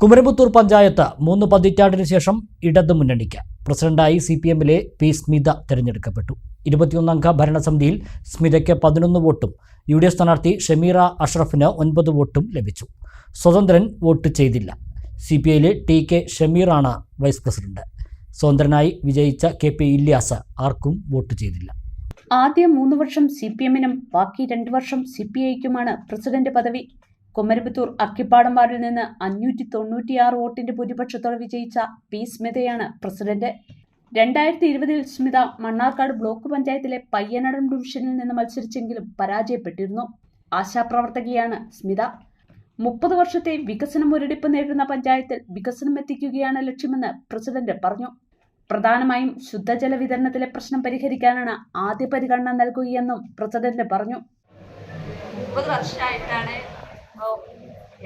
കുമരംപുത്തൂർ പഞ്ചായത്ത് 3 പതിറ്റാണ്ടിന് ശേഷം ഇടതുമുന്നണിക്ക് പ്രസിഡന്റായി CPM-ലെ പി സ്മിത തെരഞ്ഞെടുക്കപ്പെട്ടു. 21-അംഗ ഭരണസമിതിയിൽ സ്മിതയ്ക്ക് 11 വോട്ടും UDF സ്ഥാനാർത്ഥി ഷമീറ അഷ്റഫിന് 9 വോട്ടും ലഭിച്ചു. സ്വതന്ത്രൻ വോട്ട് ചെയ്തില്ല. CPI-ലെ TK ഷമീറാണ് വൈസ് പ്രസിഡന്റ്. സ്വതന്ത്രനായി വിജയിച്ച KP ഇല്യാസ് ആർക്കും വോട്ട് ചെയ്തില്ല. ആദ്യ 3 വർഷം CPM-നും ബാക്കി 2 വർഷം CPI-ക്കുമാണ് പ്രസിഡന്റ് പദവി. കുമരംപുത്തൂർ അക്കിപ്പാടം വാർഡിൽ നിന്ന് 596 വോട്ടിന്റെ ഭൂരിപക്ഷത്തോടെ വിജയിച്ച പി സ്മിതയാണ് പ്രസിഡന്റ്. 2020-ൽ സ്മിത മണ്ണാർക്കാട് ബ്ലോക്ക് പഞ്ചായത്തിലെ പയ്യനടം ഡിവിഷനിൽ നിന്ന് മത്സരിച്ചെങ്കിലും പരാജയപ്പെട്ടിരുന്നു. ആശാപ്രവർത്തകയാണ് സ്മിത. 30 വർഷത്തെ വികസന മുരടിപ്പ് നേരിടുന്ന പഞ്ചായത്തിൽ വികസനം എത്തിക്കുകയാണ് ലക്ഷ്യമെന്ന് പ്രസിഡന്റ് പറഞ്ഞു. പ്രധാനമായും ശുദ്ധജല വിതരണത്തിലെ പ്രശ്നം പരിഹരിക്കാനാണ് ആദ്യ പരിഗണന നൽകുകയെന്നും പ്രസിഡന്റ് പറഞ്ഞു. 30 വർഷമായിട്ടാണ്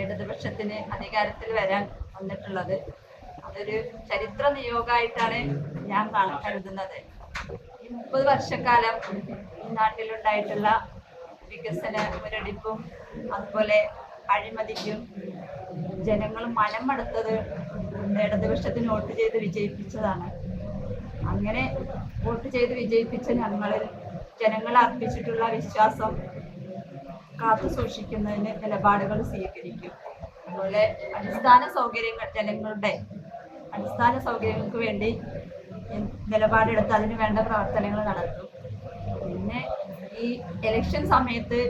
ഇടതുപക്ഷത്തിന് അധികാരത്തിൽ വരാൻ വന്നിട്ടുള്ളത്. അതൊരു ചരിത്ര നിയോഗമായിട്ടാണ് ഞാൻ കരുതുന്നത്. ഈ 30 വർഷക്കാലം ഈ നാട്ടിലുണ്ടായിട്ടുള്ള വികസന മുരടിപ്പും അതുപോലെ അഴിമതിക്കും ജനങ്ങൾ മനം മടുത്തത് ഇടതുപക്ഷത്തിന് വോട്ട് ചെയ്ത് വിജയിപ്പിച്ചതാണ്. അങ്ങനെ വോട്ട് ചെയ്ത് വിജയിപ്പിച്ച ജനങ്ങൾ അർപ്പിച്ചിട്ടുള്ള വിശ്വാസം കാത്തു സൂക്ഷിക്കുന്നതിന് നിലപാടുകൾ സ്വീകരിക്കും. അതുപോലെ അടിസ്ഥാന സൗകര്യങ്ങൾ, ജനങ്ങളുടെ അടിസ്ഥാന സൗകര്യങ്ങൾക്ക് വേണ്ടി നിലപാടെടുത്ത് അതിന് വേണ്ട പ്രവർത്തനങ്ങൾ നടത്തും. പിന്നെ ഈ ഇലക്ഷൻ സമയത്ത്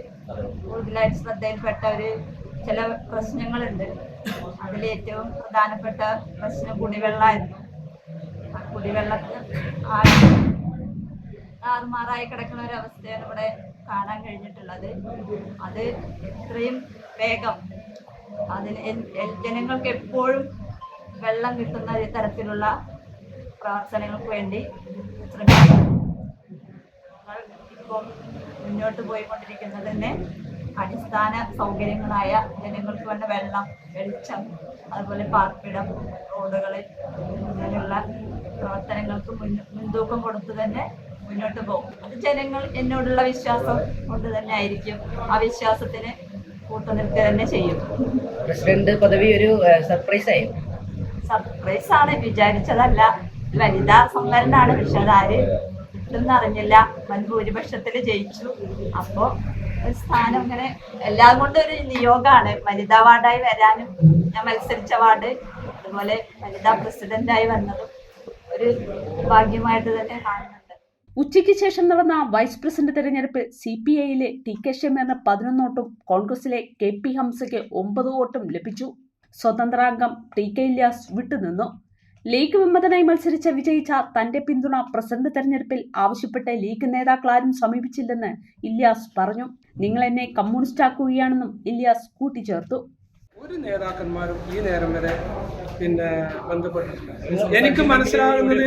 കൂടുതലായിട്ട് ശ്രദ്ധയിൽപ്പെട്ട ചില പ്രശ്നങ്ങളുണ്ട്. അതിലേറ്റവും പ്രധാനപ്പെട്ട പ്രശ്നം കുടിവെള്ളമായിരുന്നു. ആ കുടിവെള്ളത്തിൽ താറുമാറായി കിടക്കുന്ന ഒരവസ്ഥയാണ് ഇവിടെ കാണാൻ കഴിഞ്ഞിട്ടുള്ളത്. അത് ഇത്രയും വേഗം ജനങ്ങൾക്ക് എപ്പോഴും വെള്ളം കിട്ടുന്ന തരത്തിലുള്ള പ്രവർത്തനങ്ങൾക്ക് വേണ്ടി ശ്രമിക്കും. ഇപ്പോൾ മുന്നോട്ട് പോയിക്കൊണ്ടിരിക്കുന്നത് തന്നെ അടിസ്ഥാന സൗകര്യങ്ങളായ ജനങ്ങൾക്ക് വേണ്ട വെള്ളം, വെളിച്ചം, അതുപോലെ പാർപ്പിടം, റോഡുകൾ, ഇങ്ങനെയുള്ള പ്രവർത്തനങ്ങൾക്ക് മുൻതൂക്കം കൊടുത്തു തന്നെ മുന്നോട്ട് പോകും. അത് ജനങ്ങൾ എന്നോടുള്ള വിശ്വാസം കൊണ്ട് തന്നെ ആയിരിക്കും. ആ വിശ്വാസത്തിന് കൂട്ടുനിൽക്കുക തന്നെ ചെയ്യും. പ്രസിഡന്റ് പദവി ഒരു സർപ്രൈസായി. സർപ്രൈസാണ്, വിചാരിച്ചതല്ല. വനിതാ സംവരണമാണ്, പക്ഷെ അതാര് കിട്ടുമെന്ന് അറിഞ്ഞില്ല. വൻഭൂരിപക്ഷത്തിൽ ജയിച്ചു. അപ്പോൾ ഒരു സ്ഥാനം ഇങ്ങനെ എല്ലാം കൊണ്ടും ഒരു നിയോഗമാണ്. വനിതാ വാർഡായി വരാനും ഞാൻ മത്സരിച്ച വാർഡ്, അതുപോലെ വനിതാ പ്രസിഡന്റായി വന്നതും ഒരു ഭാഗ്യമായിട്ട് തന്നെ കാണുന്നുണ്ട്. ഉച്ചയ്ക്ക് ശേഷം നടന്ന വൈസ് പ്രസിഡന്റ് തെരഞ്ഞെടുപ്പിൽ CPI-ലെ TK ഷമീറിന് 11 വോട്ടും കോൺഗ്രസിലെ KP ഹംസയ്ക്ക് 9 വോട്ടും ലഭിച്ചു. സ്വതന്ത്രാംഗം TK ഇല്യാസ് വിട്ടുനിന്നു. ലീഗ് വിമതനായി വിജയിച്ച തന്റെ പിന്തുണ പ്രസിഡന്റ് തെരഞ്ഞെടുപ്പിൽ ആവശ്യപ്പെട്ട് ലീഗ് നേതാക്കളാരും സമീപിച്ചില്ലെന്ന് ഇല്യാസ് പറഞ്ഞു. നിങ്ങൾ എന്നെ കമ്മ്യൂണിസ്റ്റാക്കുകയാണെന്നും ഇല്യാസ് കൂട്ടിച്ചേർത്തു. ഒരു നേതാക്കന്മാരും ഈ നേരം വരെ ബന്ധപ്പെട്ടിട്ടില്ല. എനിക്ക് മനസ്സിലാവുന്നത്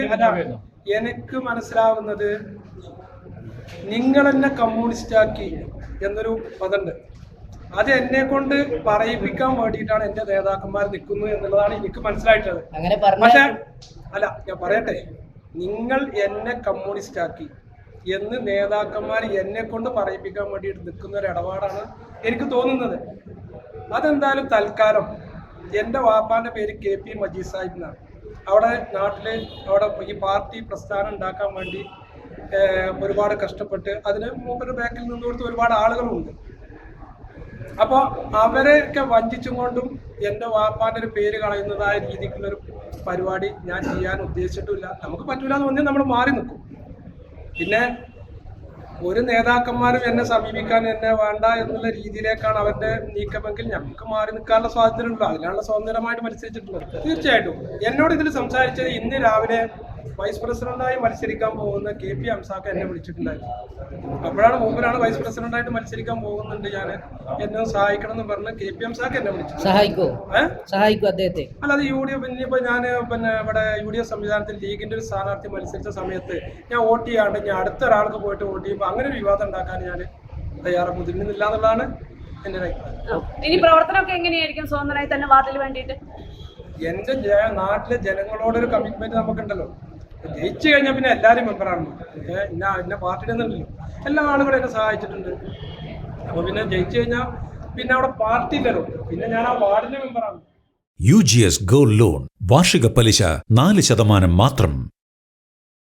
നിങ്ങൾ എന്നെ കമ്മ്യൂണിസ്റ്റാക്കി എന്നൊരു പദമുണ്ട്. അത് എന്നെ കൊണ്ട് പറയിപ്പിക്കാൻ വേണ്ടിയിട്ടാണ് എന്റെ നേതാക്കന്മാർ നിൽക്കുന്നത് എന്നുള്ളതാണ് എനിക്ക് മനസ്സിലായിട്ടുള്ളത്. പക്ഷെ ഞാൻ പറയട്ടെ, നിങ്ങൾ എന്നെ കമ്മ്യൂണിസ്റ്റാക്കി എന്ന് നേതാക്കന്മാർ എന്നെ കൊണ്ട് പറയിപ്പിക്കാൻ വേണ്ടിയിട്ട് നിൽക്കുന്ന ഒരു ഇടപാടാണ് എനിക്ക് തോന്നുന്നത്. അതെന്തായാലും തൽക്കാലം എൻ്റെ വാപ്പാന്റെ പേര് KP മജീദ് സാഹിബ് എന്നാണ്. അവിടെ ഈ പാർട്ടി പ്രസ്ഥാനം ഉണ്ടാക്കാൻ വേണ്ടി ഒരുപാട് കഷ്ടപ്പെട്ട് അതിന് മൂപ്പര് ബാക്കിൽ നിന്നുകൊടുത്ത് ഒരുപാട് ആളുകളുണ്ട്. അപ്പോൾ അവരെയൊക്കെ വഞ്ചിച്ചും കൊണ്ടും എൻ്റെ വാപ്പാൻ്റെ ഒരു പേര് കളയുന്നതായ രീതിക്കുള്ളൊരു പരിപാടി ഞാൻ ചെയ്യാൻ ഉദ്ദേശിച്ചിട്ടില്ല. നമുക്ക് പറ്റൂല എന്ന് പറഞ്ഞാൽ നമ്മൾ മാറി നിൽക്കും. പിന്നെ ഒരു നേതാക്കന്മാരും എന്നെ സമീപിക്കാൻ എന്നെ വേണ്ട എന്നുള്ള രീതിയിലേക്കാണ് അവരുടെ നീക്കമെങ്കിൽ ഞങ്ങൾക്ക് മാറി നിൽക്കാനുള്ള സ്വാതന്ത്ര്യമുണ്ടോ? അതിനുള്ള സ്വതന്ത്രമായിട്ട് മത്സരിച്ചിട്ടുള്ളത്. തീർച്ചയായിട്ടും എന്നോട് ഇതിൽ സംസാരിച്ചത് ഇന്ന് രാവിലെ വൈസ് പ്രസിഡന്റായി മത്സരിക്കാൻ പോകുന്ന KP ഹംസാക്ക് എന്നെ വിളിച്ചിട്ടുണ്ടായിരുന്നു. അപ്പോഴാണ് മൂപ്പരാണ് വൈസ് പ്രസിഡന്റായിട്ട് മത്സരിക്കാൻ പോകുന്നുണ്ട്, ഞാൻ എന്നെ സഹായിക്കണം എന്ന് പറഞ്ഞ് KP ഹംസാക്ക് എന്നെ വിളിച്ചു. സഹായിക്കോ അദ്ദേഹത്തെ? അല്ലാതെ UDF ഇനിയിപ്പോൾ ഞാൻ ഇവിടെ UDF സംവിധാനത്തിൽ ലീഗിന്റെ ഒരു സ്ഥാനാർത്ഥി മത്സരിച്ച സമയത്ത് ഞാൻ വോട്ട് ചെയ്യാണ്ട് ഞാൻ അടുത്ത ഒരാൾക്ക് പോയിട്ട് വോട്ട് ചെയ്യുമ്പോൾ അങ്ങനെ ഒരു വിവാദം ഉണ്ടാക്കാൻ ഞാൻ തയ്യാറാകുന്നില്ല എന്നുള്ളതാണ് എൻ്റെ അഭിപ്രായം. ഇനി പ്രവർത്തനമൊക്കെ എങ്ങനെയായിരിക്കും സ്വതന്ത്രമായി തന്നെ വാർഡിൽ വേണ്ടിയിട്ട്? എൻ്റെ നാട്ടിലെ ജനങ്ങളോടൊരു കമ്മിറ്റ്മെന്റ് നമുക്കുണ്ടല്ലോ. ജയിച്ചു കഴിഞ്ഞാൽ പിന്നെ എല്ലാവരും മെമ്പറാണ്. ഇന്ന പാർട്ടിയുടെ ഒന്നുമില്ലല്ലോ, എല്ലാ ആളുകളും എന്നെ സഹായിച്ചിട്ടുണ്ട്. അപ്പോൾ പിന്നെ ജയിച്ചു കഴിഞ്ഞാൽ പിന്നെ അവിടെ പാർട്ടി ഇല്ലല്ലോ, പിന്നെ ഞാൻ ആ വാർഡിന്റെ മെമ്പറാണ്. UGS ഗോൾഡ് ലോൺ വാർഷിക പലിശ 4% മാത്രം.